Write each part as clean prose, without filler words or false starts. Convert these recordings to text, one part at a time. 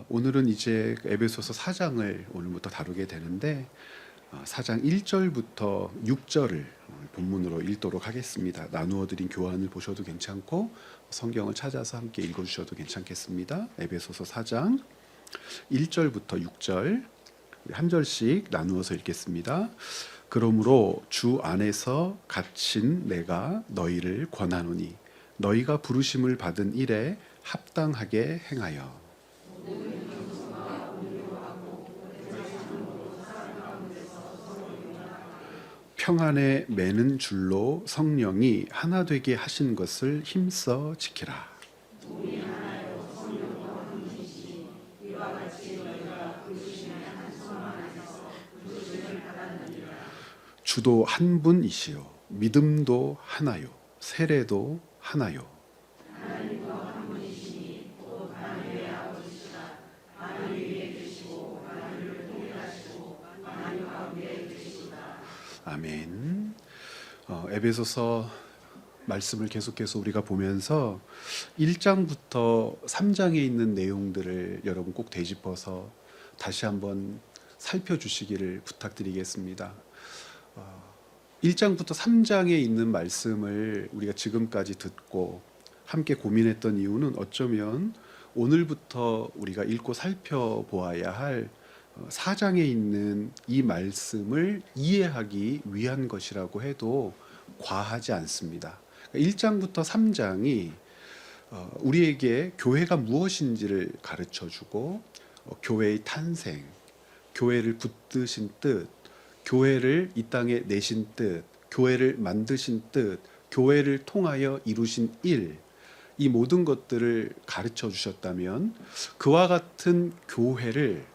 오늘은 이제 에베소서 4장을 오늘부터 다루게 되는데 4장 1절부터 6절을 본문으로 읽도록 하겠습니다. 나누어 드린 교환을 보셔도 괜찮고 성경을 찾아서 함께 읽어주셔도 괜찮겠습니다. 에베소서 4장 1절부터 6절 한 절씩 나누어서 읽겠습니다. 그러므로 주 안에서 갇힌 내가 너희를 권하노니 너희가 부르심을 받은 일에 합당하게 행하여 평안에 매는 줄로 성령이 하나 되게 하신 것을 힘써 지키라. 주도 한 분이시요 믿음도 하나요 세례도 하나요. 아멘. 에베소서 말씀을 계속해서 우리가 보면서 1장부터 3장에 있는 내용들을 여러분 꼭 되짚어서 다시 한번 살펴주시기를 부탁드리겠습니다. 1장부터 3장에 있는 말씀을 우리가 지금까지 듣고 함께 고민했던 이유는 어쩌면 오늘부터 우리가 읽고 살펴보아야 할 4장에 있는 이 말씀을 이해하기 위한 것이라고 해도 과하지 않습니다. 1장부터 3장이 우리에게 교회가 무엇인지를 가르쳐주고 교회의 탄생, 교회를 붙드신 뜻, 교회를 이 땅에 내신 뜻, 교회를 만드신 뜻, 교회를 통하여 이루신 일, 이 모든 것들을 가르쳐 주셨다면 그와 같은 교회를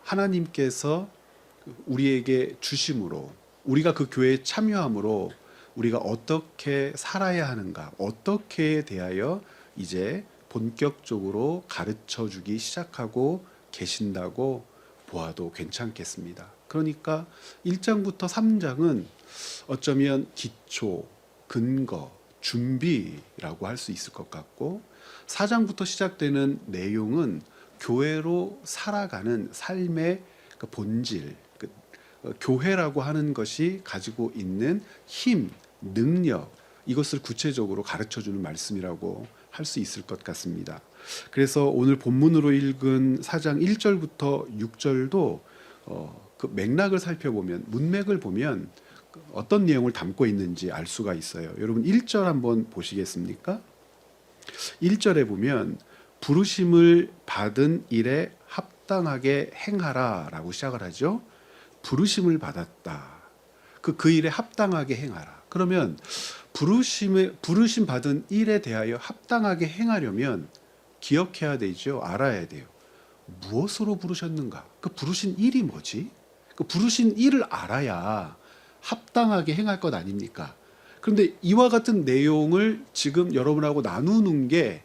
하나님께서 우리에게 주심으로 우리가 그 교회에 참여함으로 우리가 어떻게 살아야 하는가, 어떻게 대하여 이제 본격적으로 가르쳐 주기 시작하고 계신다고 보아도 괜찮겠습니다. 그러니까 1장부터 3장은 어쩌면 기초, 근거, 준비라고 할 수 있을 것 같고 4장부터 시작되는 내용은 교회로 살아가는 삶의 그 본질, 교회라고 하는 것이 가지고 있는 힘, 능력, 이것을 구체적으로 가르쳐주는 말씀이라고 할 수 있을 것 같습니다. 그래서 오늘 본문으로 읽은 4장 1절부터 6절도 그 맥락을 살펴보면, 문맥을 보면 어떤 내용을 담고 있는지 알 수가 있어요. 여러분 1절 한번 보시겠습니까? 1절에 보면 부르심을 받은 일에 합당하게 행하라 라고 시작을 하죠. 부르심을 받았다. 그 일에 합당하게 행하라. 그러면 부르심 받은 일에 대하여 합당하게 행하려면 기억해야 되죠. 알아야 돼요. 무엇으로 부르셨는가? 그 부르신 일이 뭐지? 그 부르신 일을 알아야 합당하게 행할 것 아닙니까? 그런데 이와 같은 내용을 지금 여러분하고 나누는 게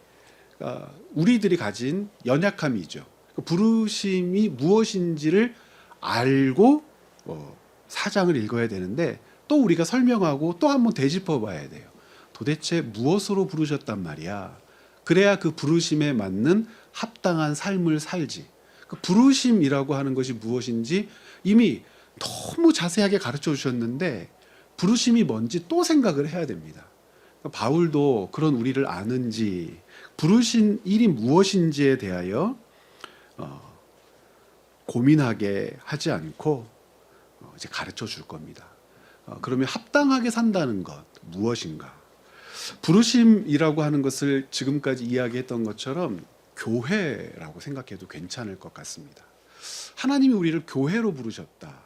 우리들이 가진 연약함이죠. 그 부르심이 무엇인지를 알고 사장을 읽어야 되는데 또 우리가 설명하고 또 한번 되짚어 봐야 돼요. 도대체 무엇으로 부르셨단 말이야. 그래야 그 부르심에 맞는 합당한 삶을 살지. 그 부르심이라고 하는 것이 무엇인지 이미 너무 자세하게 가르쳐 주셨는데 부르심이 뭔지 또 생각을 해야 됩니다. 바울도 그런 우리를 아는지 부르신 일이 무엇인지에 대하여 고민하게 하지 않고 이제 가르쳐 줄 겁니다. 그러면 합당하게 산다는 것 무엇인가? 부르심이라고 하는 것을 지금까지 이야기했던 것처럼 교회라고 생각해도 괜찮을 것 같습니다. 하나님이 우리를 교회로 부르셨다.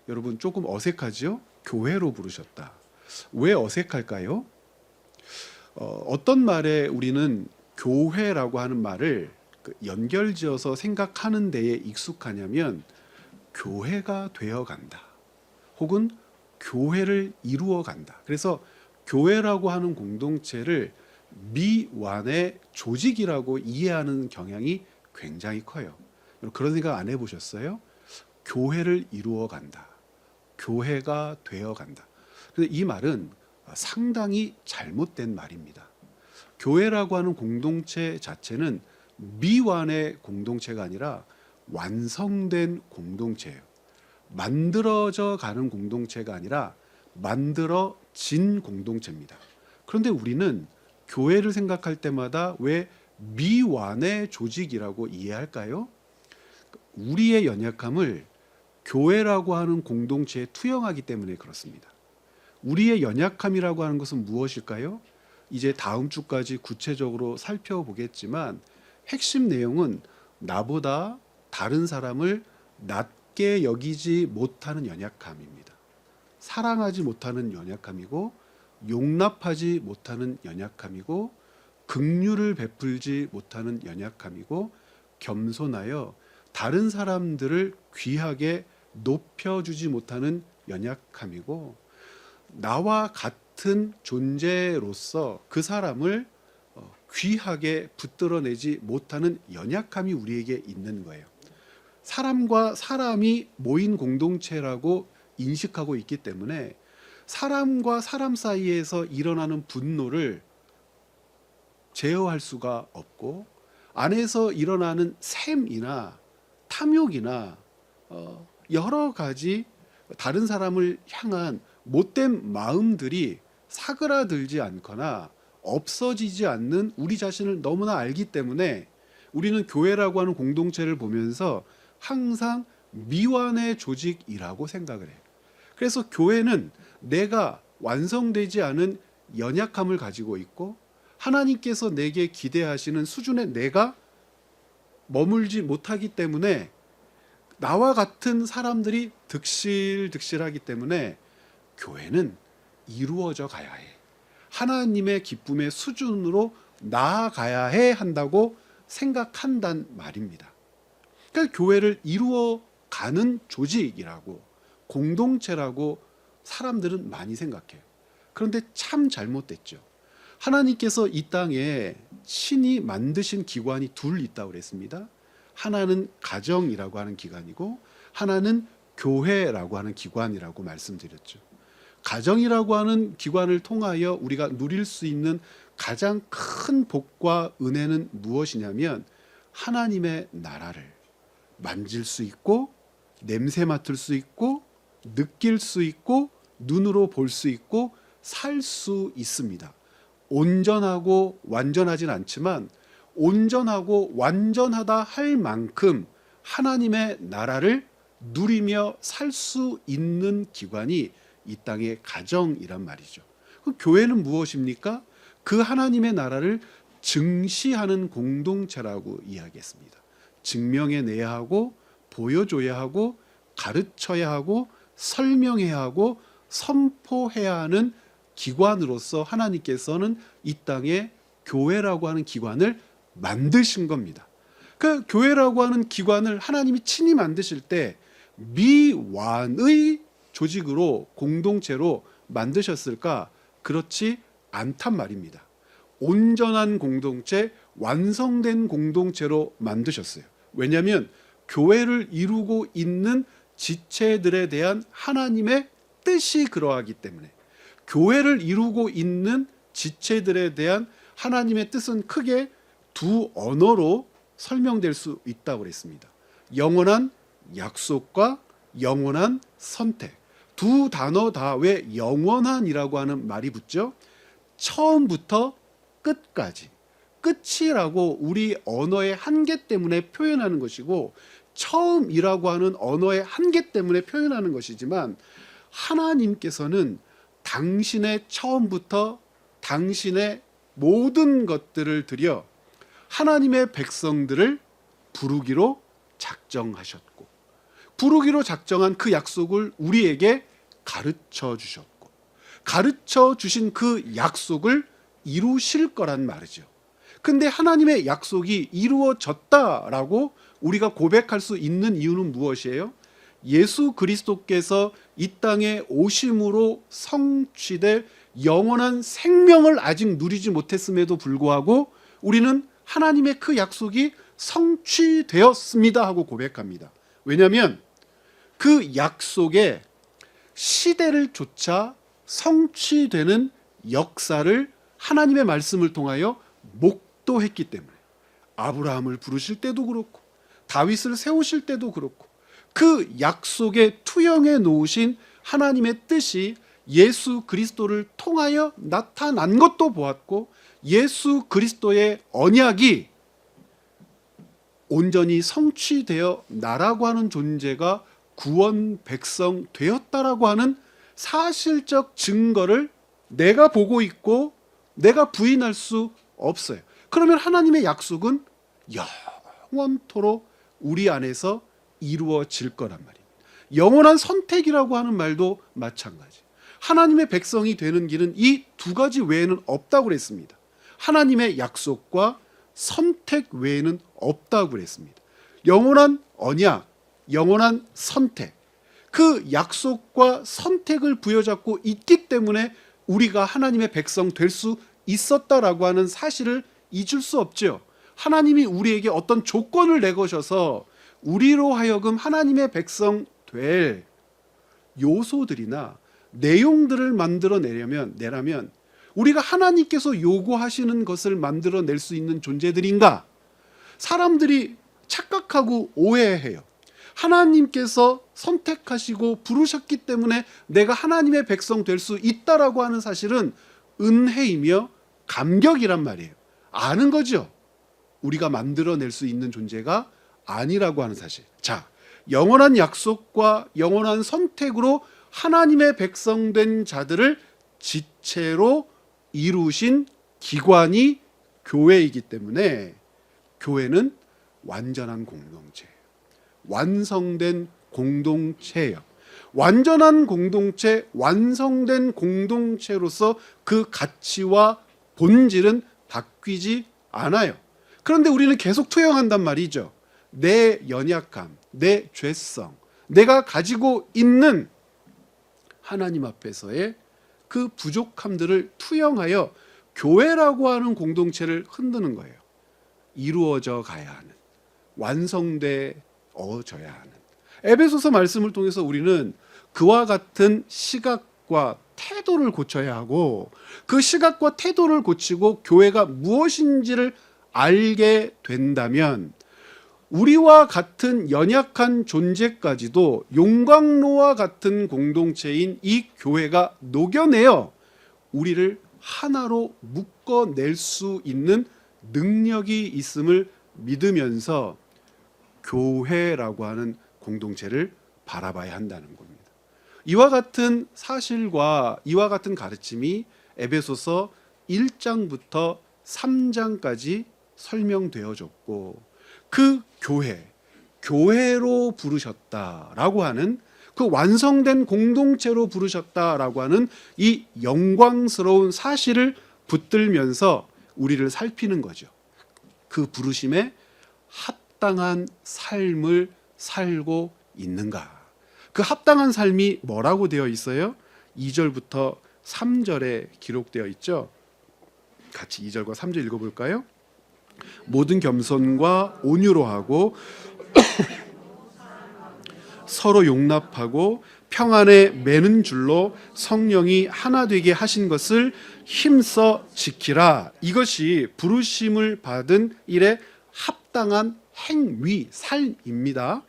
여러분 조금 어색하죠? 교회로 부르셨다. 왜 어색할까요? 어떤 말에 우리는 교회라고 하는 말을 연결지어서 생각하는 데에 익숙하냐면 교회가 되어간다. 혹은 교회를 이루어간다. 그래서 교회라고 하는 공동체를 미완의 조직이라고 이해하는 경향이 굉장히 커요. 그런 생각 안 해보셨어요? 교회를 이루어간다. 교회가 되어간다. 그래서 이 말은 상당히 잘못된 말입니다. 교회라고 하는 공동체 자체는 미완의 공동체가 아니라 완성된 공동체예요. 만들어져 가는 공동체가 아니라 만들어진 공동체입니다. 그런데 우리는 교회를 생각할 때마다 왜 미완의 조직이라고 이해할까요? 우리의 연약함을 교회라고 하는 공동체에 투영하기 때문에 그렇습니다. 우리의 연약함이라고 하는 것은 무엇일까요? 이제 다음 주까지 구체적으로 살펴보겠지만 핵심 내용은 나보다 다른 사람을 낮게 여기지 못하는 연약함입니다. 사랑하지 못하는 연약함이고 용납하지 못하는 연약함이고 긍휼을 베풀지 못하는 연약함이고 겸손하여 다른 사람들을 귀하게 높여주지 못하는 연약함이고 나와 같은 존재로서 그 사람을 귀하게 붙들어내지 못하는 연약함이 우리에게 있는 거예요. 사람과 사람이 모인 공동체라고 인식하고 있기 때문에 사람과 사람 사이에서 일어나는 분노를 제어할 수가 없고 안에서 일어나는 셈이나 탐욕이나 여러 가지 다른 사람을 향한 못된 마음들이 사그라들지 않거나 없어지지 않는 우리 자신을 너무나 알기 때문에 우리는 교회라고 하는 공동체를 보면서 항상 미완의 조직이라고 생각을 해요. 그래서 교회는 내가 완성되지 않은 연약함을 가지고 있고 하나님께서 내게 기대하시는 수준의 내가 머물지 못하기 때문에 나와 같은 사람들이 득실득실하기 때문에 교회는 이루어져 가야 해. 하나님의 기쁨의 수준으로 나아가야 해 한다고 생각한단 말입니다. 그러니까 교회를 이루어가는 조직이라고 공동체라고 사람들은 많이 생각해요. 그런데 참 잘못됐죠. 하나님께서 이 땅에 신이 만드신 기관이 둘 있다고 그랬습니다. 하나는 가정이라고 하는 기관이고 하나는 교회라고 하는 기관이라고 말씀드렸죠. 가정이라고 하는 기관을 통하여 우리가 누릴 수 있는 가장 큰 복과 은혜는 무엇이냐면 하나님의 나라를 만질 수 있고 냄새 맡을 수 있고 느낄 수 있고 눈으로 볼 수 있고 살 수 있습니다. 온전하고 완전하진 않지만 온전하고 완전하다 할 만큼 하나님의 나라를 누리며 살 수 있는 기관이 이 땅의 가정이란 말이죠. 그 교회는 무엇입니까? 그 하나님의 나라를 증시하는 공동체라고 이야기했습니다. 증명해내야 하고 보여줘야 하고 가르쳐야 하고 설명해야 하고 선포해야 하는 기관으로서 하나님께서는 이 땅에 교회라고 하는 기관을 만드신 겁니다. 그 교회라고 하는 기관을 하나님이 친히 만드실 때 미완의 조직으로 공동체로 만드셨을까? 그렇지 않단 말입니다. 온전한 공동체, 완성된 공동체로 만드셨어요. 왜냐하면 교회를 이루고 있는 지체들에 대한 하나님의 뜻이 그러하기 때문에 교회를 이루고 있는 지체들에 대한 하나님의 뜻은 크게 두 언어로 설명될 수 있다고 그랬습니다. 영원한 약속과 영원한 선택. 두 단어 다 왜 영원한이라고 하는 말이 붙죠? 처음부터 끝까지. 끝이라고 우리 언어의 한계 때문에 표현하는 것이고 처음이라고 하는 언어의 한계 때문에 표현하는 것이지만 하나님께서는 당신의 처음부터 당신의 모든 것들을 들여 하나님의 백성들을 부르기로 작정하셨고 부르기로 작정한 그 약속을 우리에게 가르쳐 주셨고 가르쳐 주신 그 약속을 이루실 거란 말이죠. 근데 하나님의 약속이 이루어졌다라고 우리가 고백할 수 있는 이유는 무엇이에요? 예수 그리스도께서 이 땅에 오심으로 성취될 영원한 생명을 아직 누리지 못했음에도 불구하고 우리는 하나님의 그 약속이 성취되었습니다 하고 고백합니다. 왜냐하면 그 약속의 시대를 쫓아 성취되는 역사를 하나님의 말씀을 통하여 목도했기 때문에 아브라함을 부르실 때도 그렇고 다윗을 세우실 때도 그렇고 그 약속에 투영해 놓으신 하나님의 뜻이 예수 그리스도를 통하여 나타난 것도 보았고, 예수 그리스도의 언약이 온전히 성취되어 나라고 하는 존재가 구원 백성 되었다라고 하는 사실적 증거를 내가 보고 있고 내가 부인할 수 없어요. 그러면 하나님의 약속은 영원토록 우리 안에서 이루어질 거란 말이에요. 영원한 선택이라고 하는 말도 마찬가지. 하나님의 백성이 되는 길은 이 두 가지 외에는 없다고 그랬습니다. 하나님의 약속과 선택 외에는 없다고 그랬습니다. 영원한 언약, 영원한 선택, 그 약속과 선택을 부여잡고 있기 때문에 우리가 하나님의 백성 될 수 있었다라고 하는 사실을 잊을 수 없죠. 하나님이 우리에게 어떤 조건을 내거셔서 우리로 하여금 하나님의 백성 될 요소들이나 내용들을 만들어내라면 우리가 하나님께서 요구하시는 것을 만들어낼 수 있는 존재들인가? 사람들이 착각하고 오해해요. 하나님께서 선택하시고 부르셨기 때문에 내가 하나님의 백성 될 수 있다라고 하는 사실은 은혜이며 감격이란 말이에요. 아는 거죠. 우리가 만들어낼 수 있는 존재가 아니라고 하는 사실. 자, 영원한 약속과 영원한 선택으로 하나님의 백성된 자들을 지체로 이루신 기관이 교회이기 때문에 교회는 완전한 공동체예요. 완성된 공동체예요. 완전한 공동체, 완성된 공동체로서 그 가치와 본질은 바뀌지 않아요. 그런데 우리는 계속 투영한단 말이죠. 내 연약함, 내 죄성, 내가 가지고 있는 하나님 앞에서의 그 부족함들을 투영하여 교회라고 하는 공동체를 흔드는 거예요. 이루어져 가야 하는, 완성되어져야 하는. 에베소서 말씀을 통해서 우리는 그와 같은 시각과 태도를 고쳐야 하고, 그 시각과 태도를 고치고 교회가 무엇인지를 알게 된다면 우리와 같은 연약한 존재까지도 용광로와 같은 공동체인 이 교회가 녹여내어 우리를 하나로 묶어낼 수 있는 능력이 있음을 믿으면서 교회라고 하는 공동체를 바라봐야 한다는 겁니다. 이와 같은 사실과 이와 같은 가르침이 에베소서 1장부터 3장까지 설명되어졌고, 그 교회로 부르셨다라고 하는, 그 완성된 공동체로 부르셨다라고 하는 이 영광스러운 사실을 붙들면서 우리를 살피는 거죠. 그 부르심에 합당한 삶을 살고 있는가? 그 합당한 삶이 뭐라고 되어 있어요? 2절부터 3절에 기록되어 있죠. 같이 2절과 3절 읽어볼까요? 모든 겸손과 온유로 하고 서로 용납하고 평안에 매는 줄로 성령이 하나 되게 하신 것을 힘써 지키라. 이것이 부르심을 받은 일에 합당한 행위, 삶입니다.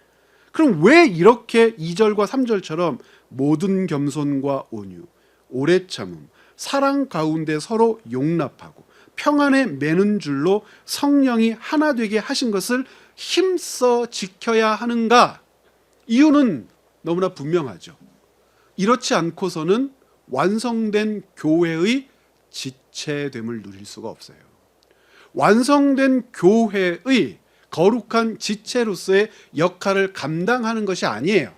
그럼 왜 이렇게 2절과 3절처럼 모든 겸손과 온유, 오래 참음, 사랑 가운데 서로 용납하고 평안에 매는 줄로 성령이 하나 되게 하신 것을 힘써 지켜야 하는가? 이유는 너무나 분명하죠. 이렇지 않고서는 완성된 교회의 지체됨을 누릴 수가 없어요. 완성된 교회의 거룩한 지체로서의 역할을 감당하는 것이 아니에요.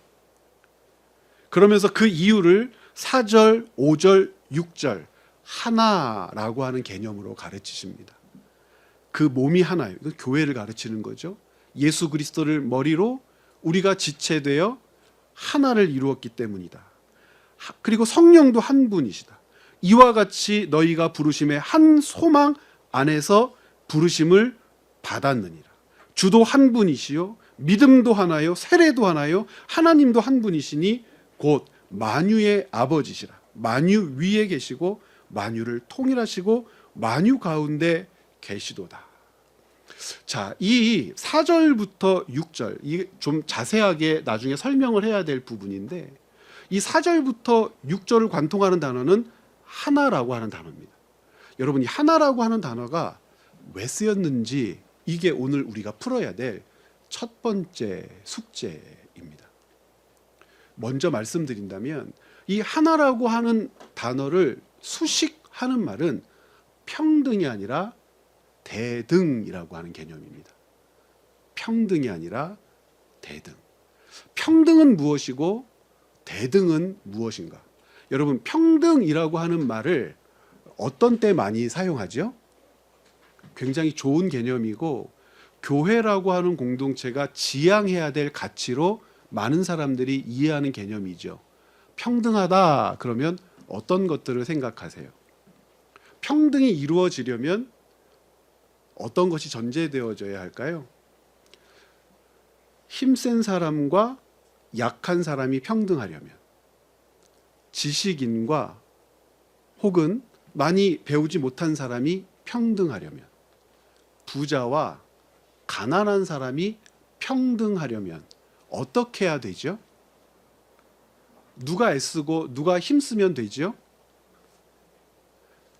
그러면서 그 이유를 4절, 5절, 6절 하나라고 하는 개념으로 가르치십니다. 그 몸이 하나예요. 교회를 가르치는 거죠. 예수 그리스도를 머리로 우리가 지체되어 하나를 이루었기 때문이다. 그리고 성령도 한 분이시다. 이와 같이 너희가 부르심의 한 소망 안에서 부르심을 받았느니라. 주도 한 분이시요 믿음도 하나요 세례도 하나요 하나님도 한 분이시니 곧 만유의 아버지시라. 만유 위에 계시고 만유를 통일하시고 만유 가운데 계시도다. 자, 이 4절부터 6절, 이게 좀 자세하게 나중에 설명을 해야 될 부분인데, 이 4절부터 6절을 관통하는 단어는 하나라고 하는 단어입니다. 여러분, 이 하나라고 하는 단어가 왜 쓰였는지 이게 오늘 우리가 풀어야 될 첫 번째 숙제입니다. 먼저 말씀드린다면 이 하나라고 하는 단어를 수식하는 말은 평등이 아니라 대등이라고 하는 개념입니다. 평등이 아니라 대등. 평등은 무엇이고 대등은 무엇인가? 여러분, 평등이라고 하는 말을 어떤 때 많이 사용하죠? 굉장히 좋은 개념이고 교회라고 하는 공동체가 지향해야 될 가치로 많은 사람들이 이해하는 개념이죠. 평등하다 그러면 어떤 것들을 생각하세요? 평등이 이루어지려면 어떤 것이 전제되어져야 할까요? 힘센 사람과 약한 사람이 평등하려면, 지식인과 혹은 많이 배우지 못한 사람이 평등하려면, 부자와 가난한 사람이 평등하려면 어떻게 해야 되죠? 누가 애쓰고 누가 힘쓰면 되죠?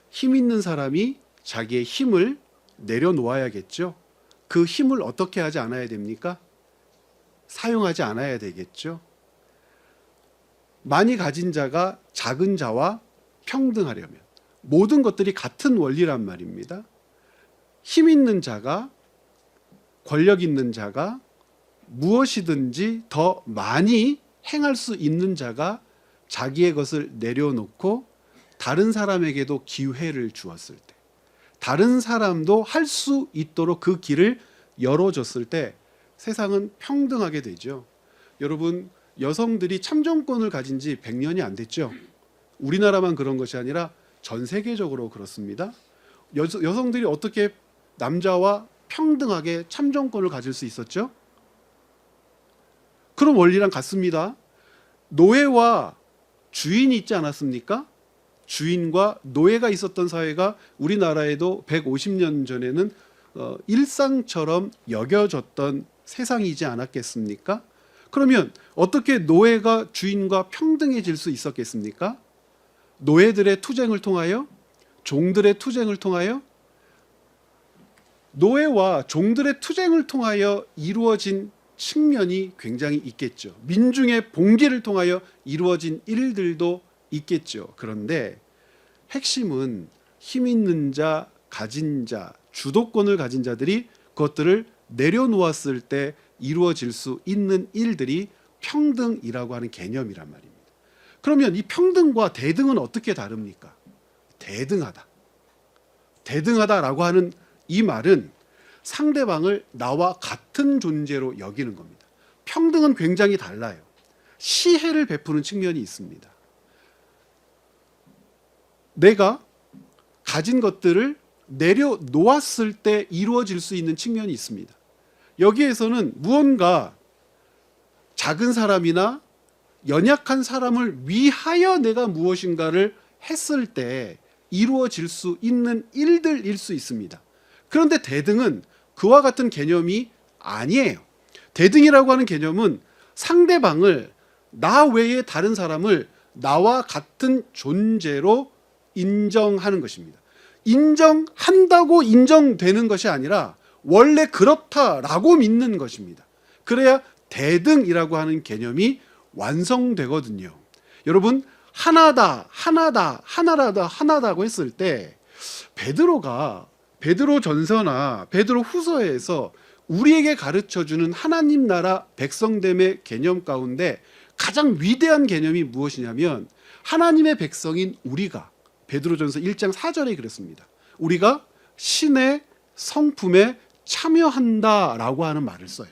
힘 있는 사람이 자기의 힘을 내려놓아야겠죠. 그 힘을 어떻게 하지 않아야 됩니까? 사용하지 않아야 되겠죠. 많이 가진 자가 작은 자와 평등하려면, 모든 것들이 같은 원리란 말입니다. 힘 있는 자가, 권력 있는 자가 무엇이든지 더 많이 행할 수 있는 자가 자기의 것을 내려놓고 다른 사람에게도 기회를 주었을 때, 다른 사람도 할 수 있도록 그 길을 열어줬을 때 세상은 평등하게 되죠. 여러분, 여성들이 참정권을 가진 지 100년이 안 됐죠. 우리나라만 그런 것이 아니라 전 세계적으로 그렇습니다. 여성들이 어떻게 남자와 평등하게 참정권을 가질 수 있었죠? 그런 원리랑 같습니다. 노예와 주인이 있지 않았습니까? 주인과 노예가 있었던 사회가 우리나라에도 150년 전에는 일상처럼 여겨졌던 세상이지 않았겠습니까? 그러면 어떻게 노예가 주인과 평등해질 수 있었겠습니까? 노예들의 투쟁을 통하여? 종들의 투쟁을 통하여? 노예와 종들의 투쟁을 통하여 이루어진 측면이 굉장히 있겠죠. 민중의 봉기를 통하여 이루어진 일들도 있겠죠. 그런데 핵심은 힘 있는 자, 가진 자, 주도권을 가진 자들이 그것들을 내려놓았을 때 이루어질 수 있는 일들이 평등이라고 하는 개념이란 말입니다. 그러면 이 평등과 대등은 어떻게 다릅니까? 대등하다. 대등하다라고 하는 이 말은 상대방을 나와 같은 존재로 여기는 겁니다. 평등은 굉장히 달라요. 시혜를 베푸는 측면이 있습니다. 내가 가진 것들을 내려놓았을 때 이루어질 수 있는 측면이 있습니다. 여기에서는 무언가 작은 사람이나 연약한 사람을 위하여 내가 무엇인가를 했을 때 이루어질 수 있는 일들일 수 있습니다. 그런데 대등은 그와 같은 개념이 아니에요. 대등이라고 하는 개념은 상대방을, 나 외에 다른 사람을 나와 같은 존재로 인정하는 것입니다. 인정한다고 인정되는 것이 아니라 원래 그렇다라고 믿는 것입니다. 그래야 대등이라고 하는 개념이 완성되거든요. 여러분, 하나다, 하나다, 하나라다, 하나다고 했을 때 베드로 전서나 베드로 후서에서 우리에게 가르쳐주는 하나님 나라 백성됨의 개념 가운데 가장 위대한 개념이 무엇이냐면, 하나님의 백성인 우리가, 베드로전서 1장 4절에 그랬습니다. 우리가 신의 성품에 참여한다라고 하는 말을 써요.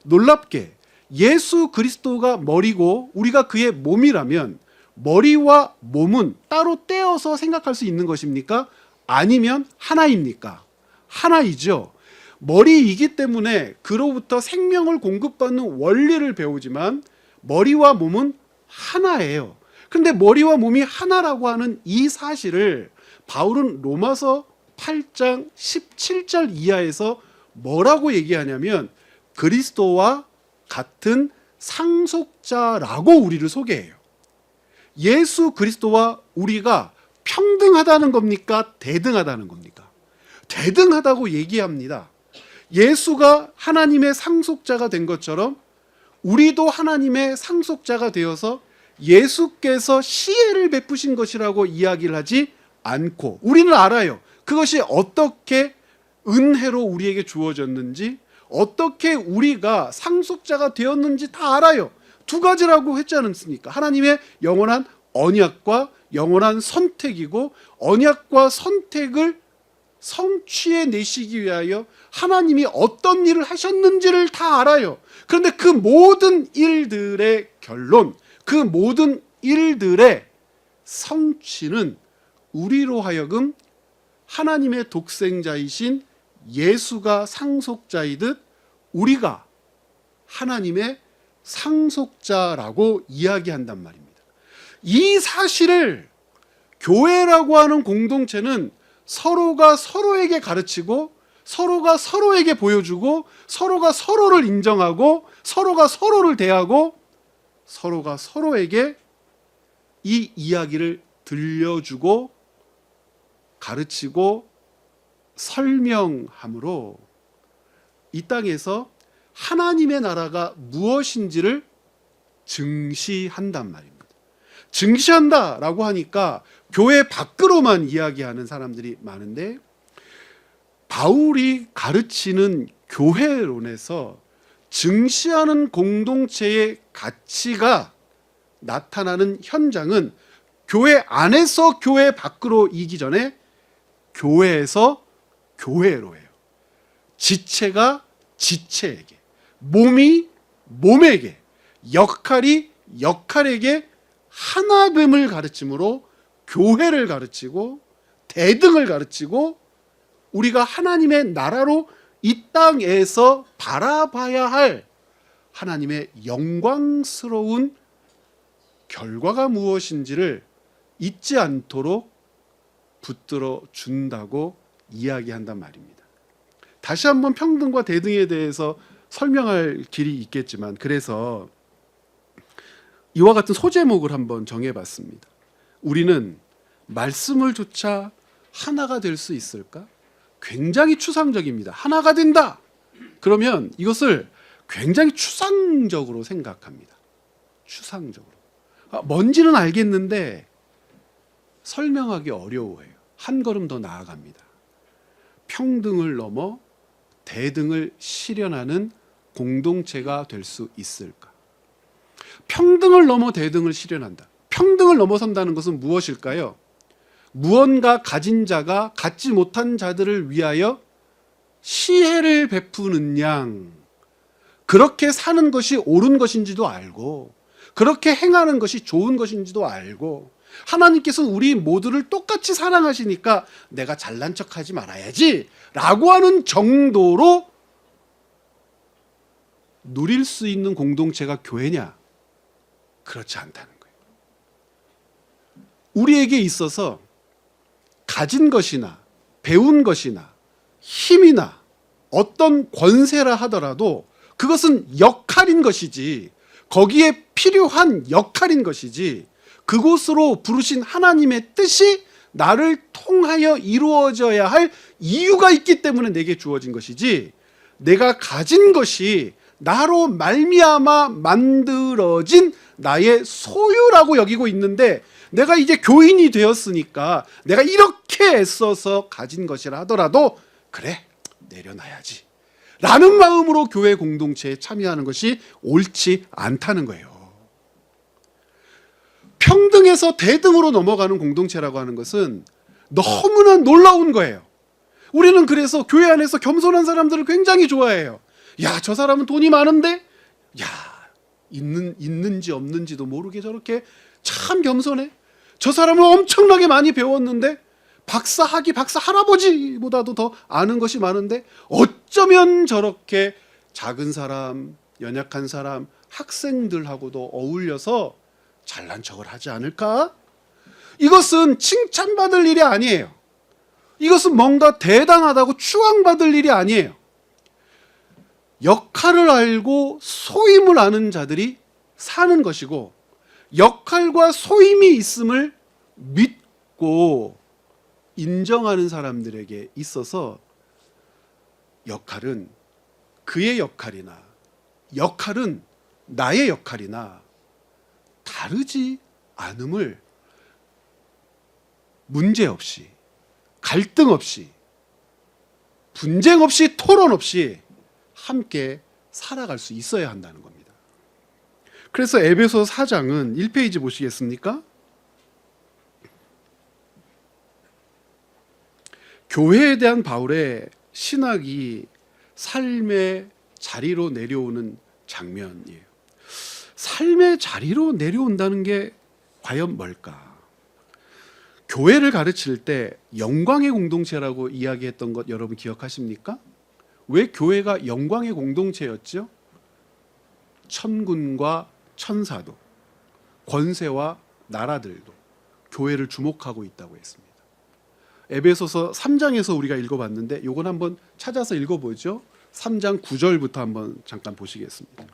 놀랍게 예수 그리스도가 머리고 우리가 그의 몸이라면 머리와 몸은 따로 떼어서 생각할 수 있는 것입니까? 아니면 하나입니까? 하나이죠. 머리이기 때문에 그로부터 생명을 공급받는 원리를 배우지만 머리와 몸은 하나예요. 그런데 머리와 몸이 하나라고 하는 이 사실을 바울은 로마서 8장 17절 이하에서 뭐라고 얘기하냐면 그리스도와 같은 상속자라고 우리를 소개해요. 예수 그리스도와 우리가 평등하다는 겁니까? 대등하다는 겁니까? 대등하다고 얘기합니다. 예수가 하나님의 상속자가 된 것처럼 우리도 하나님의 상속자가 되어서 예수께서 시혜를 베푸신 것이라고 이야기를 하지 않고, 우리는 알아요. 그것이 어떻게 은혜로 우리에게 주어졌는지, 어떻게 우리가 상속자가 되었는지 다 알아요. 두 가지라고 했지 않습니까? 하나님의 영원한 언약과 영원한 선택이고, 언약과 선택을 성취해내시기 위하여 하나님이 어떤 일을 하셨는지를 다 알아요. 그런데 그 모든 일들의 결론, 그 모든 일들의 성취는 우리로 하여금 하나님의 독생자이신 예수가 상속자이듯 우리가 하나님의 상속자라고 이야기한단 말입니다. 이 사실을 교회라고 하는 공동체는 서로가 서로에게 가르치고, 서로가 서로에게 보여주고, 서로가 서로를 인정하고, 서로가 서로를 대하고, 서로가 서로에게 이 이야기를 들려주고 가르치고 설명함으로 이 땅에서 하나님의 나라가 무엇인지를 증시한단 말입니다. 증시한다라고 하니까 교회 밖으로만 이야기하는 사람들이 많은데, 바울이 가르치는 교회론에서 증시하는 공동체의 가치가 나타나는 현장은 교회 안에서 교회 밖으로 이기 전에 교회에서 교회로 해요. 지체가 지체에게, 몸이 몸에게, 역할이 역할에게 하나됨을 가르침으로 교회를 가르치고 대등을 가르치고, 우리가 하나님의 나라로 이 땅에서 바라봐야 할 하나님의 영광스러운 결과가 무엇인지를 잊지 않도록 붙들어 준다고 이야기한단 말입니다. 다시 한번 평등과 대등에 대해서 설명할 길이 있겠지만, 그래서 이와 같은 소제목을 한번 정해봤습니다. 우리는 말씀을 조차 하나가 될 수 있을까? 굉장히 추상적입니다. 하나가 된다. 그러면 이것을 굉장히 추상적으로 생각합니다. 추상적으로. 뭔지는 알겠는데 설명하기 어려워해요. 한 걸음 더 나아갑니다. 평등을 넘어 대등을 실현하는 공동체가 될 수 있을까? 평등을 넘어 대등을 실현한다. 평등을 넘어선다는 것은 무엇일까요? 무언가 가진 자가 갖지 못한 자들을 위하여 시혜를 베푸는 양, 그렇게 사는 것이 옳은 것인지도 알고, 그렇게 행하는 것이 좋은 것인지도 알고, 하나님께서는 우리 모두를 똑같이 사랑하시니까 내가 잘난 척하지 말아야지 라고 하는 정도로 누릴 수 있는 공동체가 교회냐? 그렇지 않다는 거예요. 우리에게 있어서 가진 것이나 배운 것이나 힘이나 어떤 권세라 하더라도 그것은 역할인 것이지, 거기에 필요한 역할인 것이지, 그곳으로 부르신 하나님의 뜻이 나를 통하여 이루어져야 할 이유가 있기 때문에 내게 주어진 것이지, 내가 가진 것이 나로 말미암아 만들어진 나의 소유라고 여기고 있는데, 내가 이제 교인이 되었으니까 내가 이렇게 애써서 가진 것이라 하더라도 그래, 내려놔야지 라는 마음으로 교회 공동체에 참여하는 것이 옳지 않다는 거예요. 평등에서 대등으로 넘어가는 공동체라고 하는 것은 너무나 놀라운 거예요. 우리는 그래서 교회 안에서 겸손한 사람들을 굉장히 좋아해요. 야, 저 사람은 돈이 많은데, 야, 있는지 없는지도 모르게 저렇게 참 겸손해. 저 사람은 엄청나게 많이 배웠는데, 박사학위, 박사 할아버지보다도 더 아는 것이 많은데 어쩌면 저렇게 작은 사람, 연약한 사람, 학생들하고도 어울려서 잘난 척을 하지 않을까? 이것은 칭찬받을 일이 아니에요. 이것은 뭔가 대단하다고 추앙받을 일이 아니에요. 역할을 알고 소임을 아는 자들이 사는 것이고, 역할과 소임이 있음을 믿고 인정하는 사람들에게 있어서 역할은 그의 역할이나 역할은 나의 역할이나 다르지 않음을 문제없이, 갈등 없이, 분쟁 없이, 토론 없이 함께 살아갈 수 있어야 한다는 겁니다. 그래서 에베소 4장은 1페이지 보시겠습니까? 교회에 대한 바울의 신학이 삶의 자리로 내려오는 장면이에요. 삶의 자리로 내려온다는 게 과연 뭘까? 교회를 가르칠 때 영광의 공동체라고 이야기했던 것 여러분 기억하십니까? 왜 교회가 영광의 공동체였죠? 천군과 천사도, 권세와 나라들도 교회를 주목하고 있다고 했습니다. 에베소서 3장에서 우리가 읽어봤는데 이건 한번 찾아서 읽어보죠. 3장 9절부터 한번 잠깐 보시겠습니다.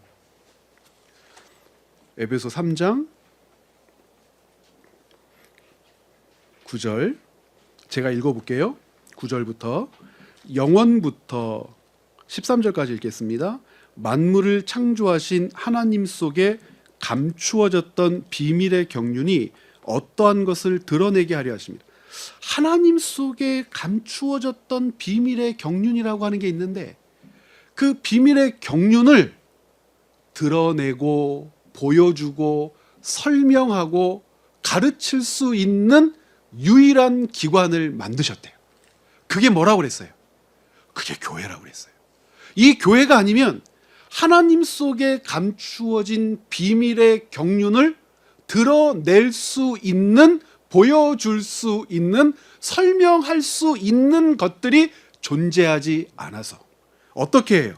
에베소 3장 9절 제가 읽어볼게요. 9절부터 영원부터 13절까지 읽겠습니다. 만물을 창조하신 하나님 속에 감추어졌던 비밀의 경륜이 어떠한 것을 드러내게 하려 하십니다. 하나님 속에 감추어졌던 비밀의 경륜이라고 하는 게 있는데, 그 비밀의 경륜을 드러내고 보여주고 설명하고 가르칠 수 있는 유일한 기관을 만드셨대요. 그게 뭐라고 그랬어요? 그게 교회라고 그랬어요. 이 교회가 아니면 하나님 속에 감추어진 비밀의 경륜을 드러낼 수 있는, 보여줄 수 있는, 설명할 수 있는 것들이 존재하지 않아서 어떻게 해요?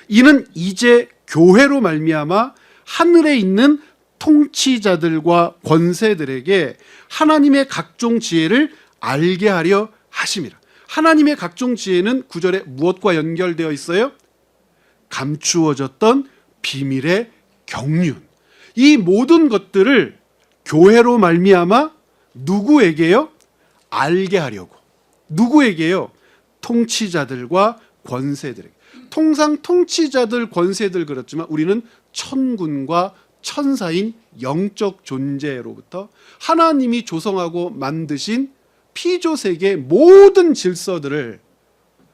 이는 이제 교회로 말미암아 하늘에 있는 통치자들과 권세들에게 하나님의 각종 지혜를 알게 하려 하심이라. 하나님의 각종 지혜는 9절에 무엇과 연결되어 있어요? 감추어졌던 비밀의 경륜. 이 모든 것들을 교회로 말미암아 누구에게요? 알게 하려고. 누구에게요? 통치자들과 권세들에게. 통상 통치자들, 권세들 그렇지만 우리는 천군과 천사인 영적 존재로부터 하나님이 조성하고 만드신 피조세계의 모든 질서들을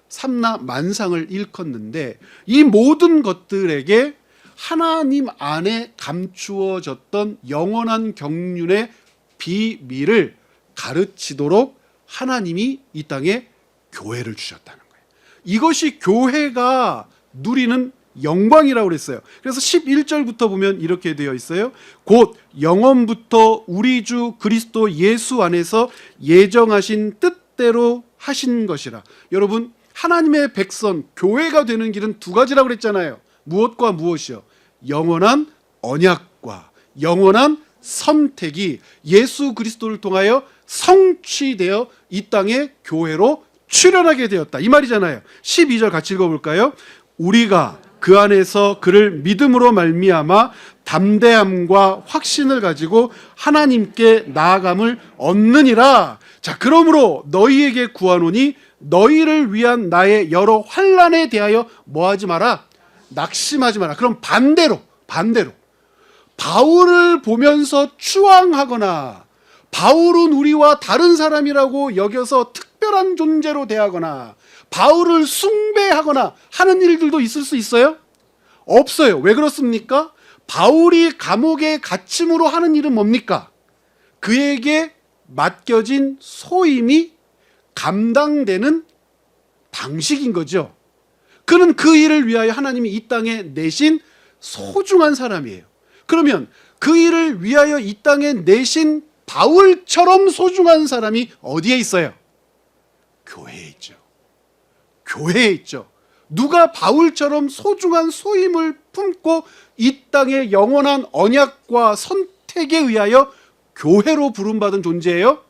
삼라 만상을 일컫는데, 이 모든 것들에게 하나님 안에 감추어졌던 영원한 경륜의 비밀을 가르치도록 하나님이 이 땅에 교회를 주셨다는 거예요. 이것이 교회가 누리는 영광이라고 그랬어요. 그래서 11절부터 보면 이렇게 되어 있어요. 곧 영원부터 우리 주 그리스도 예수 안에서 예정하신 뜻대로 하신 것이라. 여러분, 하나님의 백성, 교회가 되는 길은 두 가지라고 그랬잖아요. 무엇과 무엇이요? 영원한 언약과 영원한 선택이 예수 그리스도를 통하여 성취되어 이 땅의 교회로 출현하게 되었다, 이 말이잖아요. 12절 같이 읽어볼까요? 우리가 그 안에서 그를 믿음으로 말미암아 담대함과 확신을 가지고 하나님께 나아감을 얻느니라. 자, 그러므로 너희에게 구하노니 너희를 위한 나의 여러 환난에 대하여 뭐하지 마라? 낙심하지 마라. 그럼 반대로 바울을 보면서 추앙하거나 바울은 우리와 다른 사람이라고 여겨서 특별한 존재로 대하거나 바울을 숭배하거나 하는 일들도 있을 수 있어요? 없어요. 왜 그렇습니까? 바울이 감옥에 갇힘으로 하는 일은 뭡니까? 그에게 맡겨진 소임이 감당되는 방식인 거죠. 그는 그 일을 위하여 하나님이 이 땅에 내신 소중한 사람이에요. 그러면 그 일을 위하여 이 땅에 내신 바울처럼 소중한 사람이 어디에 있어요? 교회에 있죠. 교회에 있죠. 누가 바울처럼 소중한 소임을 품고 이 땅의 영원한 언약과 선택에 의하여 교회로 부름받은 존재예요?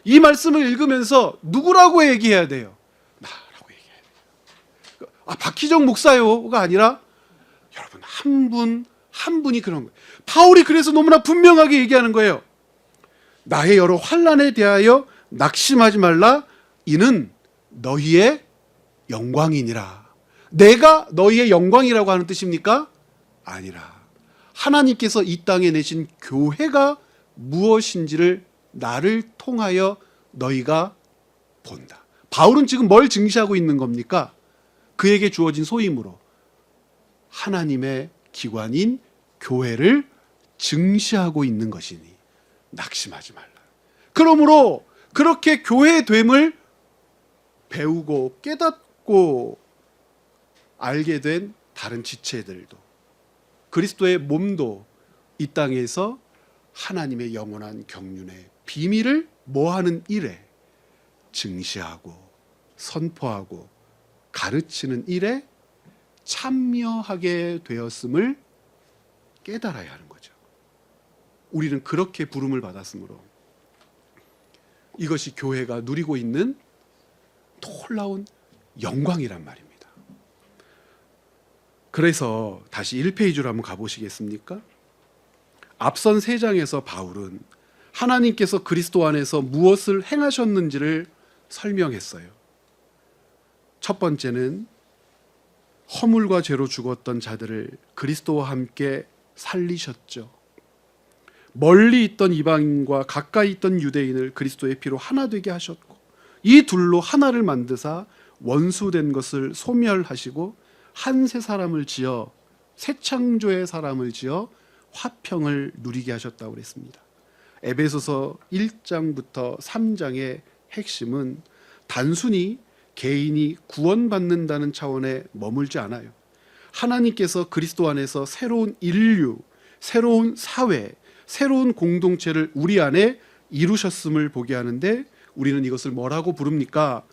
이 말씀을 읽으면서 누구라고 얘기해야 돼요? 나라고 얘기해야 돼요. 박희정 목사요가 아니라 여러분 한 분 한 분이 그런 거예요. 바울이 그래서 너무나 분명하게 얘기하는 거예요. 나의 여러 환난에 대하여 낙심하지 말라. 이는 너희의 영광이니라. 내가 너희의 영광이라고 하는 뜻입니까? 아니라 하나님께서 이 땅에 내신 교회가 무엇인지를 나를 통하여 너희가 본다. 바울은 지금 뭘 증시하고 있는 겁니까? 그에게 주어진 소임으로 하나님의 기관인 교회를 증시하고 있는 것이니 낙심하지 말라. 그러므로 그렇게 교회됨을 배우고 깨닫고 알게 된 다른 지체들도, 그리스도의 몸도 이 땅에서 하나님의 영원한 경륜의 비밀을 뭐하는 일에, 증시하고 선포하고 가르치는 일에 참여하게 되었음을 깨달아야 하는 거죠. 우리는 그렇게 부름을 받았으므로 이것이 교회가 누리고 있는 놀라운 영광이란 말입니다. 그래서 다시 1페이지로 한번 가보시겠습니까? 앞선 3장에서 바울은 하나님께서 그리스도 안에서 무엇을 행하셨는지를 설명했어요. 첫 번째는 허물과 죄로 죽었던 자들을 그리스도와 함께 살리셨죠. 멀리 있던 이방인과 가까이 있던 유대인을 그리스도의 피로 하나 되게 하셨고, 이 둘로 하나를 만드사 원수된 것을 소멸하시고 한 새 사람을 지어, 새 창조의 사람을 지어 화평을 누리게 하셨다고 그랬습니다. 에베소서 1장부터 3장의 핵심은 단순히 개인이 구원받는다는 차원에 머물지 않아요. 하나님께서 그리스도 안에서 새로운 인류, 새로운 사회, 새로운 공동체를 우리 안에 이루셨음을 보게 하는데, 우리는 이것을 뭐라고 부릅니까?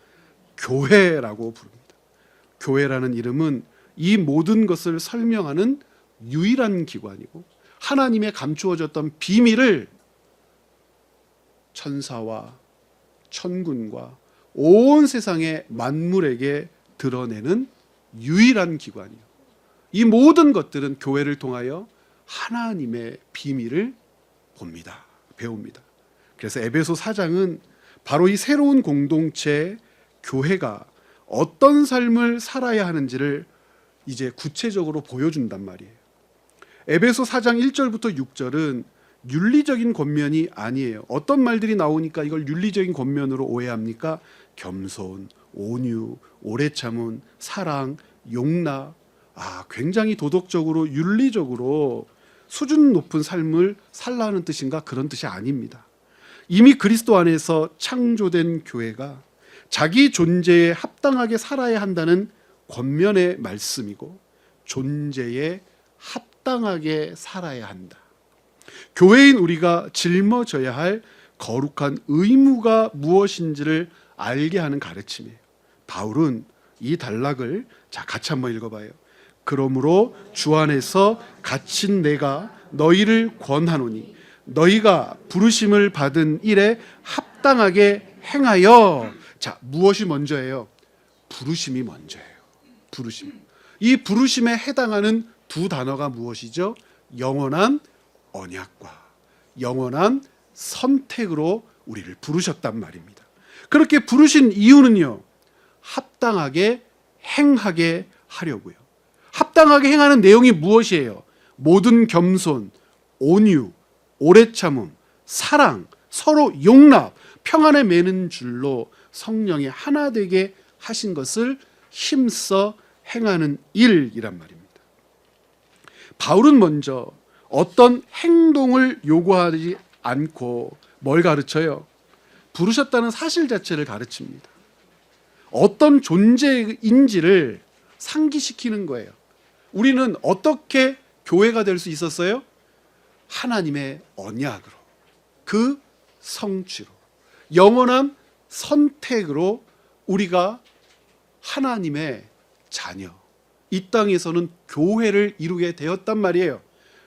교회라고 부릅니다. 교회라는 이름은 이 모든 것을 설명하는 유일한 기관이고, 하나님의 감추어졌던 비밀을 천사와 천군과 온 세상의 만물에게 드러내는 유일한 기관이요. 이 모든 것들은 교회를 통하여 하나님의 비밀을 봅니다. 배웁니다. 그래서 에베소 4장은 바로 이 새로운 공동체 교회가 어떤 삶을 살아야 하는지를 이제 구체적으로 보여준단 말이에요. 에베소 4장 1절부터 6절은 윤리적인 권면이 아니에요. 어떤 말들이 나오니까 이걸 윤리적인 권면으로 오해합니까? 겸손, 온유, 오래 참음, 사랑, 용납, 굉장히 도덕적으로 윤리적으로 수준 높은 삶을 살라는 뜻인가? 그런 뜻이 아닙니다. 이미 그리스도 안에서 창조된 교회가 자기 존재에 합당하게 살아야 한다는 권면의 말씀이고, 존재에 합당하게 살아야 한다. 교회인 우리가 짊어져야 할 거룩한 의무가 무엇인지를 알게 하는 가르침이에요. 바울은 이 단락을 같이 한번 읽어봐요. 그러므로 주 안에서 갇힌 내가 너희를 권하노니 너희가 부르심을 받은 일에 합당하게 행하여. 무엇이 먼저예요? 부르심이 먼저예요. 부르심. 이 부르심에 해당하는 두 단어가 무엇이죠? 영원한 언약과 영원한 선택으로 우리를 부르셨단 말입니다. 그렇게 부르신 이유는요, 합당하게 행하게 하려고요. 합당하게 행하는 내용이 무엇이에요? 모든 겸손, 온유, 오래 참음, 사랑, 서로 용납, 평안에 매는 줄로 성령이 하나 되게 하신 것을 힘써 행하는 일이란 말입니다. 바울은 먼저 어떤 행동을 요구하지 않고 뭘 가르쳐요? 부르셨다는 사실 자체를 가르칩니다. 어떤 존재인지를 상기시키는 거예요. 우리는 어떻게 교회가 될 수 있었어요? 하나님의 언약으로, 그 성취로, 영원한 선택으로 우리가 하나님의 자녀, 이 땅에서는 교회를 이루게 되었단 말이에요.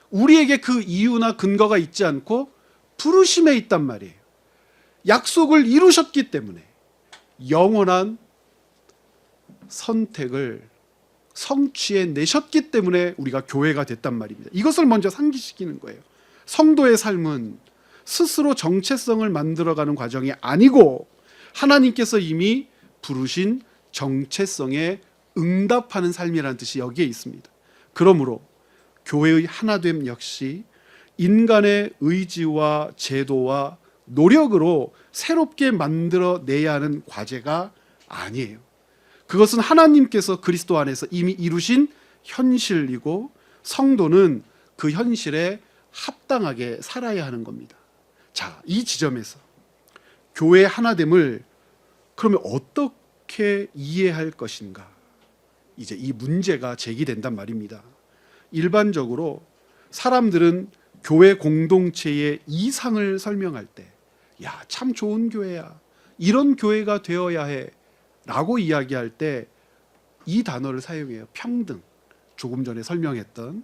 우리에게 그 이유나 근거가 있지 않고 부르심에 있단 말이에요. 약속을 이루셨기 때문에 영원한 선택을 성취해 내셨기 때문에 우리가 교회가 됐단 말입니다. 이것을 먼저 상기시키는 거예요. 성도의 삶은 스스로 정체성을 만들어가는 과정이 아니고 하나님께서 이미 부르신 정체성에 응답하는 삶이라는 뜻이 여기에 있습니다. 그러므로 교회의 하나됨 역시 인간의 의지와 제도와 노력으로 새롭게 만들어내야 하는 과제가 아니에요. 그것은 하나님께서 그리스도 안에서 이미 이루신 현실이고 성도는 그 현실에 합당하게 살아야 하는 겁니다. 자, 이 지점에서 교회의 하나됨을 그러면 어떻게 이해할 것인가? 이제 이 문제가 제기된단 말입니다. 일반적으로 사람들은 교회 공동체의 이상을 설명할 때, 야, 참 좋은 교회야, 이런 교회가 되어야 해 라고 이야기할 때 이 단어를 사용해요. 평등. 조금 전에 설명했던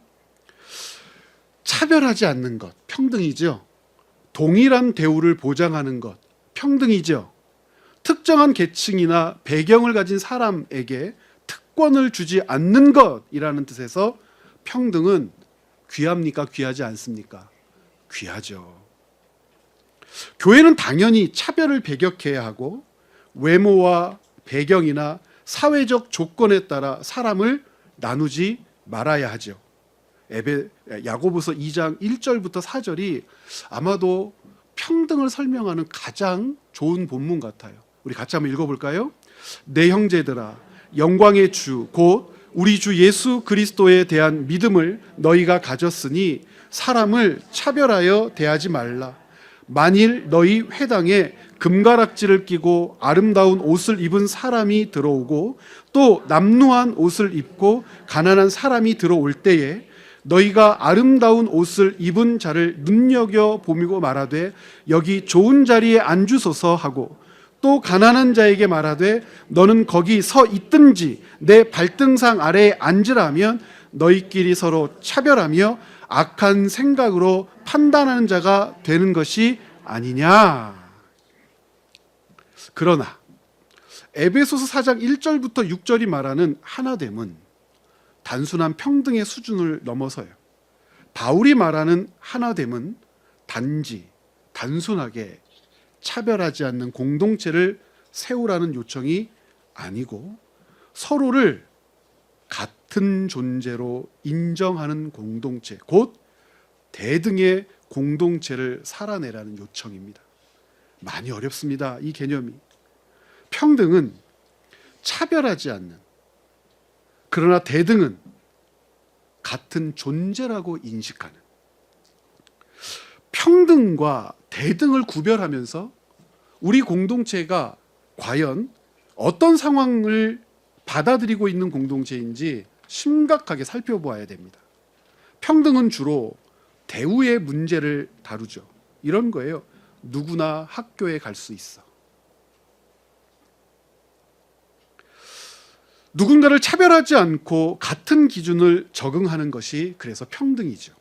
차별하지 않는 것, 평등이죠. 동일한 대우를 보장하는 것, 평등이죠. 특정한 계층이나 배경을 가진 사람에게 특권을 주지 않는 것이라는 뜻에서 평등은 귀합니까? 귀하지 않습니까? 귀하죠. 교회는 당연히 차별을 배격해야 하고 외모와 배경이나 사회적 조건에 따라 사람을 나누지 말아야 하죠. 야고보서 2장 1절부터 4절이 아마도 평등을 설명하는 가장 좋은 본문 같아요. 우리 같이 한번 읽어볼까요? 내 형제들아, 영광의 주 곧 우리 주 예수 그리스도에 대한 믿음을 너희가 가졌으니 사람을 차별하여 대하지 말라. 만일 너희 회당에 금가락지를 끼고 아름다운 옷을 입은 사람이 들어오고 또 남루한 옷을 입고 가난한 사람이 들어올 때에 너희가 아름다운 옷을 입은 자를 눈여겨 보미고 말하되 여기 좋은 자리에 앉으소서 하고 또 가난한 자에게 말하되 너는 거기 서 있든지 내 발등상 아래에 앉으라 하면 너희끼리 서로 차별하며 악한 생각으로 판단하는 자가 되는 것이 아니냐. 그러나 에베소서 4장 1절부터 6절이 말하는 하나됨은 단순한 평등의 수준을 넘어서요. 바울이 말하는 하나됨은 단순하게 차별하지 않는 공동체를 세우라는 요청이 아니고 서로를 같은 존재로 인정하는 공동체, 곧 대등의 공동체를 살아내라는 요청입니다. 많이 어렵습니다, 이 개념이. 평등은 차별하지 않는, 그러나 대등은 같은 존재라고 인식하는, 평등과 대등을 구별하면서 우리 공동체가 과연 어떤 상황을 받아들이고 있는 공동체인지 심각하게 살펴보아야 됩니다. 평등은 주로 대우의 문제를 다루죠. 이런 거예요. 누구나 학교에 갈 수 있어. 누군가를 차별하지 않고 같은 기준을 적응하는 것이 그래서 평등이죠.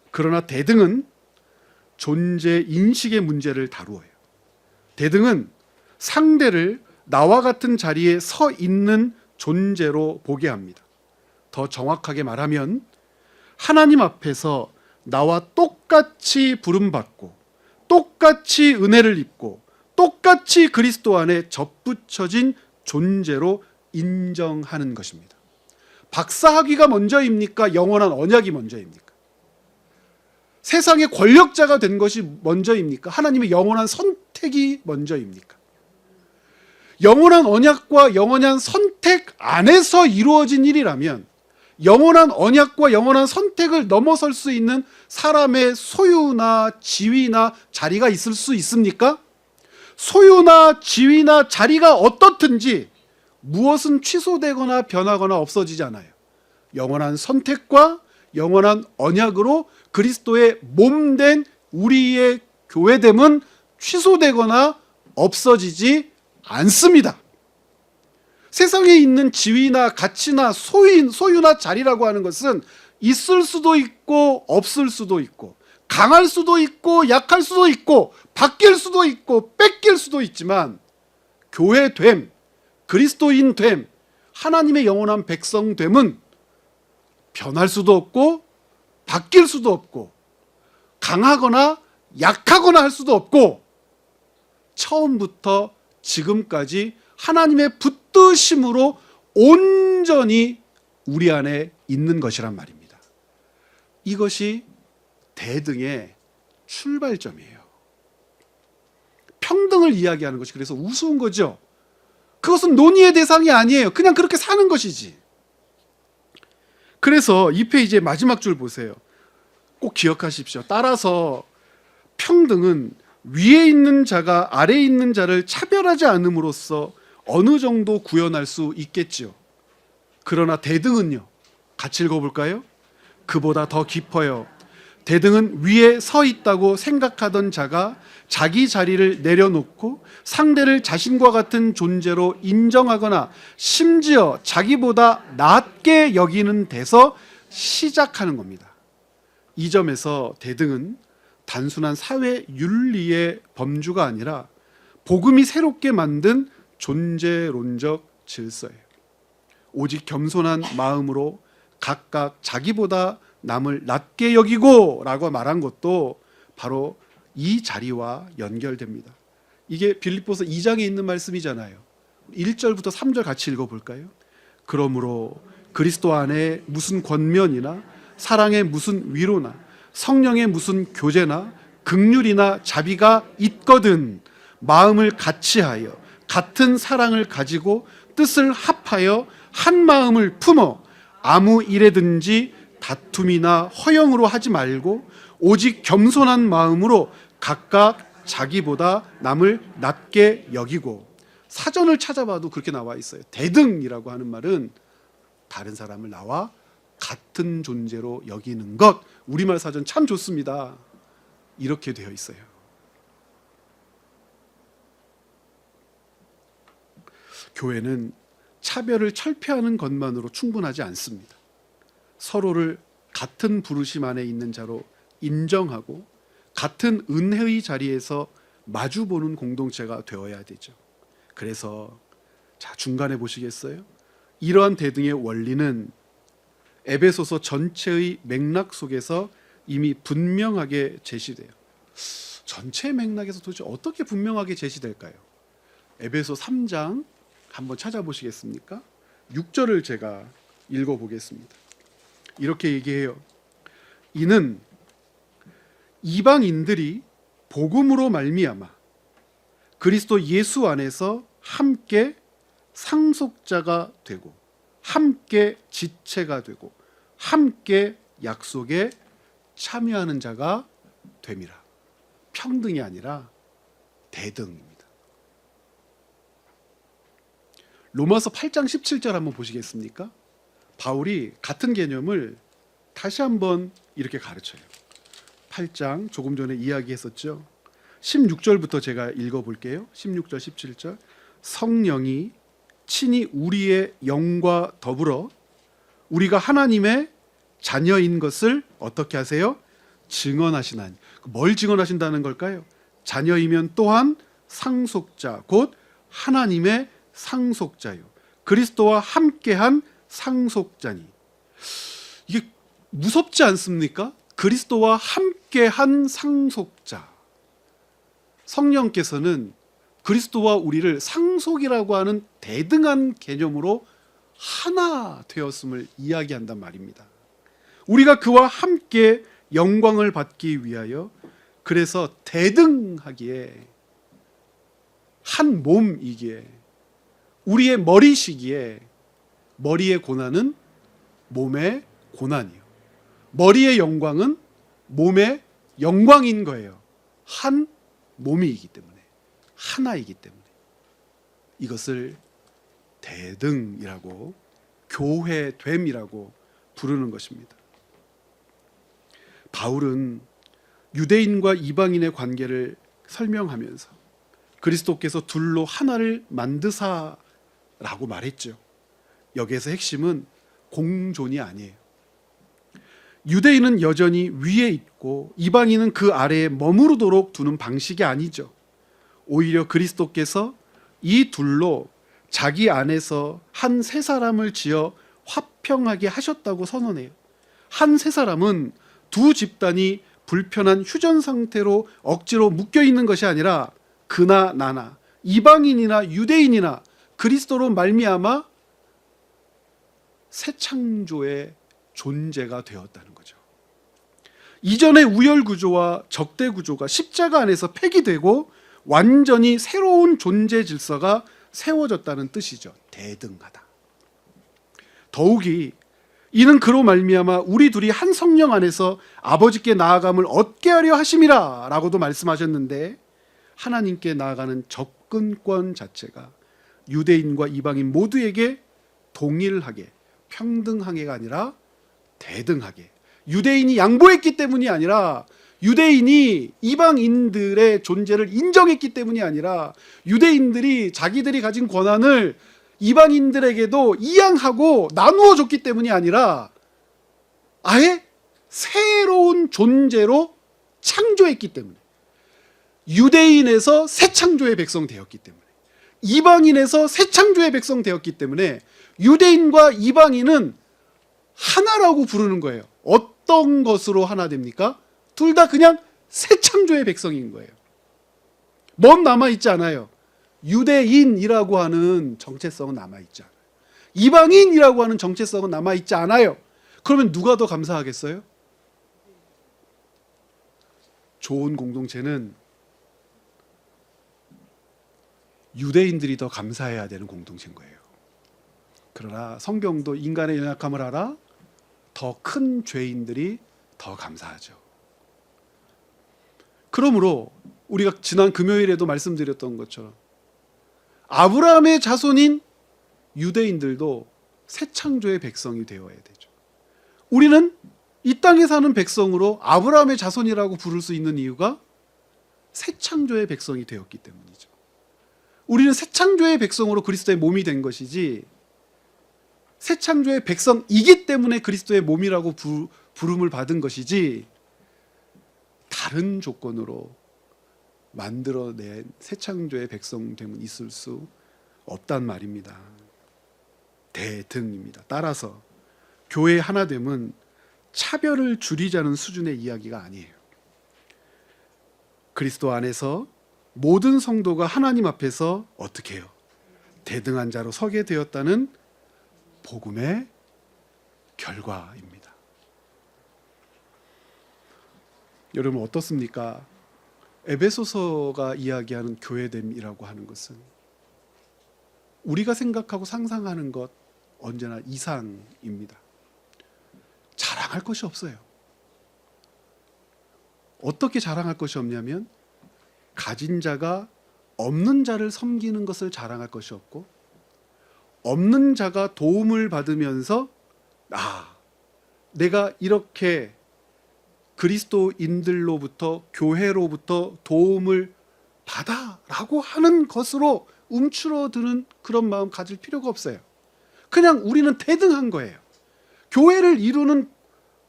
그러나 대등은 존재 인식의 문제를 다루어요. 대등은 상대를 나와 같은 자리에 서 있는 존재로 보게 합니다. 더 정확하게 말하면 하나님 앞에서 나와 똑같이 부름받고 똑같이 은혜를 입고 똑같이 그리스도 안에 접붙여진 존재로 인정하는 것입니다. 박사학위가 먼저입니까? 영원한 언약이 먼저입니까? 세상의 권력자가 된 것이 먼저입니까? 하나님의 영원한 선택이 먼저입니까? 영원한 언약과 영원한 선택 안에서 이루어진 일이라면 영원한 언약과 영원한 선택을 넘어설 수 있는 사람의 소유나 지위나 자리가 있을 수 있습니까? 소유나 지위나 자리가 어떻든지 무엇은 취소되거나 변하거나 없어지지 않아요. 영원한 선택과 영원한 언약으로 그리스도의 몸된 우리의 교회됨은 취소되거나 없어지지 않습니다. 세상에 있는 지위나 가치나 소유나 자리라고 하는 것은 있을 수도 있고 없을 수도 있고 강할 수도 있고 약할 수도 있고 바뀔 수도 있고 뺏길 수도 있지만 교회됨, 그리스도인됨, 하나님의 영원한 백성됨은 변할 수도 없고 바뀔 수도 없고 강하거나 약하거나 할 수도 없고 처음부터 지금까지 하나님의 붙드심으로 온전히 우리 안에 있는 것이란 말입니다. 이것이 대등의 출발점이에요. 평등을 이야기하는 것이 그래서 우스운 거죠. 그것은 논의의 대상이 아니에요. 그냥 그렇게 사는 것이지. 그래서 이 페이지의 마지막 줄 보세요. 꼭 기억하십시오. 따라서 평등은 위에 있는 자가 아래에 있는 자를 차별하지 않음으로써 어느 정도 구현할 수 있겠지요. 그러나 대등은요. 같이 읽어볼까요? 그보다 더 깊어요. 대등은 위에 서 있다고 생각하던 자가 자기 자리를 내려놓고 상대를 자신과 같은 존재로 인정하거나 심지어 자기보다 낮게 여기는 데서 시작하는 겁니다. 이 점에서 대등은 단순한 사회 윤리의 범주가 아니라 복음이 새롭게 만든 존재론적 질서예요. 오직 겸손한 마음으로 각각 자기보다 남을 낮게 여기고 라고 말한 것도 바로 이 자리와 연결됩니다. 이게 빌립보서 2장에 있는 말씀이잖아요. 1절부터 3절 같이 읽어볼까요? 그러므로 그리스도 안에 무슨 권면이나 사랑의 무슨 위로나 성령의 무슨 교제나 긍휼이나 자비가 있거든 마음을 같이하여 같은 사랑을 가지고 뜻을 합하여 한 마음을 품어 아무 일에든지 다툼이나 허영으로 하지 말고 오직 겸손한 마음으로 각각 자기보다 남을 낮게 여기고. 사전을 찾아봐도 그렇게 나와 있어요. 대등이라고 하는 말은 다른 사람을 나와 같은 존재로 여기는 것. 우리말 사전 참 좋습니다. 이렇게 되어 있어요. 교회는 차별을 철폐하는 것만으로 충분하지 않습니다. 서로를 같은 부르심 안에 있는 자로 인정하고 같은 은혜의 자리에서 마주보는 공동체가 되어야 되죠. 그래서 자, 중간에 보시겠어요? 이러한 대등의 원리는 에베소서 전체의 맥락 속에서 이미 분명하게 제시돼요. 전체 맥락에서 도대체 어떻게 분명하게 제시될까요? 에베소 3장 한번 찾아보시겠습니까? 6절을 제가 읽어보겠습니다. 이렇게 얘기해요. 이는 이방인들이 복음으로 말미암아 그리스도 예수 안에서 함께 상속자가 되고 함께 지체가 되고 함께 약속에 참여하는 자가 됨이라. 평등이 아니라 대등입니다. 로마서 8장 17절 한번 보시겠습니까? 바울이 같은 개념을 다시 한번 이렇게 가르쳐요. 8장 조금 전에 이야기했었죠. 16절부터 제가 읽어볼게요. 16절 17절 성령이 친히 우리의 영과 더불어 우리가 하나님의 자녀인 것을 어떻게 하세요? 증언하시나니. 뭘 증언하신다는 걸까요? 자녀이면 또한 상속자 곧 하나님의 상속자요 그리스도와 함께한 상속자니. 이게 무섭지 않습니까? 그리스도와 함께한 상속자. 성령께서는 그리스도와 우리를 상속이라고 하는 대등한 개념으로 하나 되었음을 이야기한단 말입니다. 우리가 그와 함께 영광을 받기 위하여 그래서 대등하기에 한 몸이기에 우리의 머리시기에 머리의 고난은 몸의 고난이요 머리의 영광은 몸의 영광인 거예요. 한 몸이기 때문에 하나이기 때문에 이것을 대등이라고 교회됨이라고 부르는 것입니다. 바울은 유대인과 이방인의 관계를 설명하면서 그리스도께서 둘로 하나를 만드사라고 말했죠. 여기에서 핵심은 공존이 아니에요. 유대인은 여전히 위에 있고 이방인은 그 아래에 머무르도록 두는 방식이 아니죠. 오히려 그리스도께서 이 둘로 자기 안에서 한 세 사람을 지어 화평하게 하셨다고 선언해요. 한 세 사람은 두 집단이 불편한 휴전 상태로 억지로 묶여 있는 것이 아니라 그나 나나 이방인이나 유대인이나 그리스도로 말미암아 새 창조의 존재가 되었다는 거죠. 이전의 우열 구조와 적대 구조가 십자가 안에서 폐기되고 완전히 새로운 존재 질서가 세워졌다는 뜻이죠. 대등하다. 더욱이 이는 그로 말미암아 우리 둘이 한 성령 안에서 아버지께 나아감을 얻게 하려 하심이라 라고도 말씀하셨는데, 하나님께 나아가는 접근권 자체가 유대인과 이방인 모두에게 동일하게 평등하게가 아니라 대등하게, 유대인이 양보했기 때문이 아니라, 유대인이 이방인들의 존재를 인정했기 때문이 아니라, 유대인들이 자기들이 가진 권한을 이방인들에게도 이양하고 나누어 줬기 때문이 아니라 아예 새로운 존재로 창조했기 때문에, 유대인에서 새 창조의 백성 되었기 때문에, 이방인에서 새 창조의 백성 되었기 때문에 유대인과 이방인은 하나라고 부르는 거예요. 어떤 것으로 하나 됩니까? 둘 다 그냥 새 창조의 백성인 거예요. 뭔 남아있지 않아요. 유대인이라고 하는 정체성은 남아있지 않아요. 이방인이라고 하는 정체성은 남아있지 않아요. 그러면 누가 더 감사하겠어요? 좋은 공동체는 유대인들이 더 감사해야 되는 공동체인 거예요. 그러나 성경도 인간의 연약함을 알아 더 큰 죄인들이 더 감사하죠. 그러므로 우리가 지난 금요일에도 말씀드렸던 것처럼 아브라함의 자손인 유대인들도 새 창조의 백성이 되어야 되죠. 우리는 이 땅에 사는 백성으로 아브라함의 자손이라고 부를 수 있는 이유가 새 창조의 백성이 되었기 때문이죠. 우리는 새 창조의 백성으로 그리스도의 몸이 된 것이지, 새 창조의 백성이기 때문에 그리스도의 몸이라고 부름을 받은 것이지, 다른 조건으로 만들어낸 새 창조의 백성됨은 있을 수 없단 말입니다. 대등입니다. 따라서 교회의 하나됨은 차별을 줄이자는 수준의 이야기가 아니에요. 그리스도 안에서 모든 성도가 하나님 앞에서 어떻게 해요? 대등한 자로 서게 되었다는 복음의 결과입니다. 여러분 어떻습니까? 에베소서가 이야기하는 교회됨이라고 하는 것은 우리가 생각하고 상상하는 것 언제나 이상입니다. 자랑할 것이 없어요. 어떻게 자랑할 것이 없냐면, 가진 자가 없는 자를 섬기는 것을 자랑할 것이 없고, 없는 자가 도움을 받으면서 내가 이렇게 그리스도인들로부터, 교회로부터 도움을 받아라고 하는 것으로 움츠러드는 그런 마음 가질 필요가 없어요. 그냥 우리는 대등한 거예요. 교회를 이루는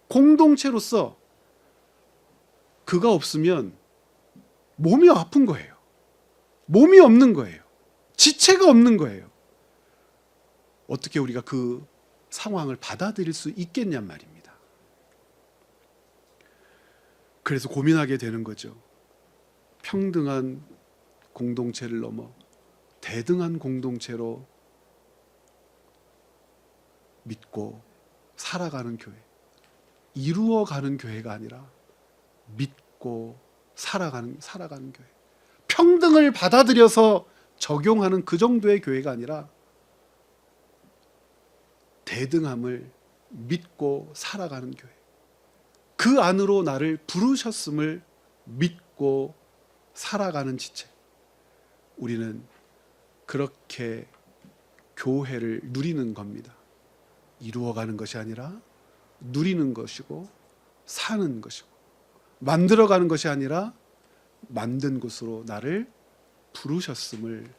공동체로서 그가 없으면 몸이 아픈 거예요. 몸이 없는 거예요. 지체가 없는 거예요. 어떻게 우리가 그 상황을 받아들일 수 있겠냔 말입니다. 그래서 고민하게 되는 거죠. 평등한 공동체를 넘어 대등한 공동체로 믿고 살아가는 교회, 이루어가는 교회가 아니라 믿고 살아가는 교회, 평등을 받아들여서 적용하는 그 정도의 교회가 아니라 대등함을 믿고 살아가는 교회, 그 안으로 나를 부르셨음을 믿고 살아가는 지체, 우리는 그렇게 교회를 누리는 겁니다. 이루어가는 것이 아니라 누리는 것이고 사는 것이고, 만들어가는 것이 아니라 만든 곳으로 나를 부르셨음을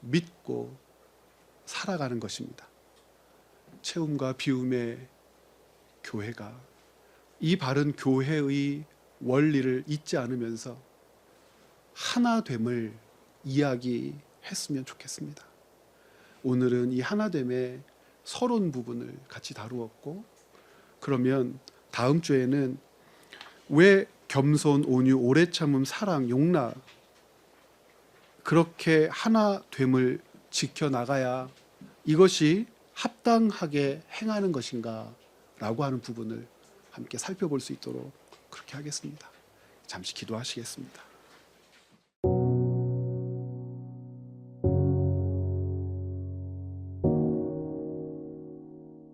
믿고 살아가는 것입니다. 채움과 비움의 교회가 이 바른 교회의 원리를 잊지 않으면서 하나됨을 이야기했으면 좋겠습니다. 오늘은 이 하나됨의 서론 부분을 같이 다루었고, 그러면 다음 주에는 왜 겸손, 온유, 오래 참음, 사랑, 용납 그렇게 하나됨을 지켜나가야 이것이 합당하게 행하는 것인가 라고 하는 부분을 함께 살펴볼 수 있도록 그렇게 하겠습니다. 잠시 기도하시겠습니다.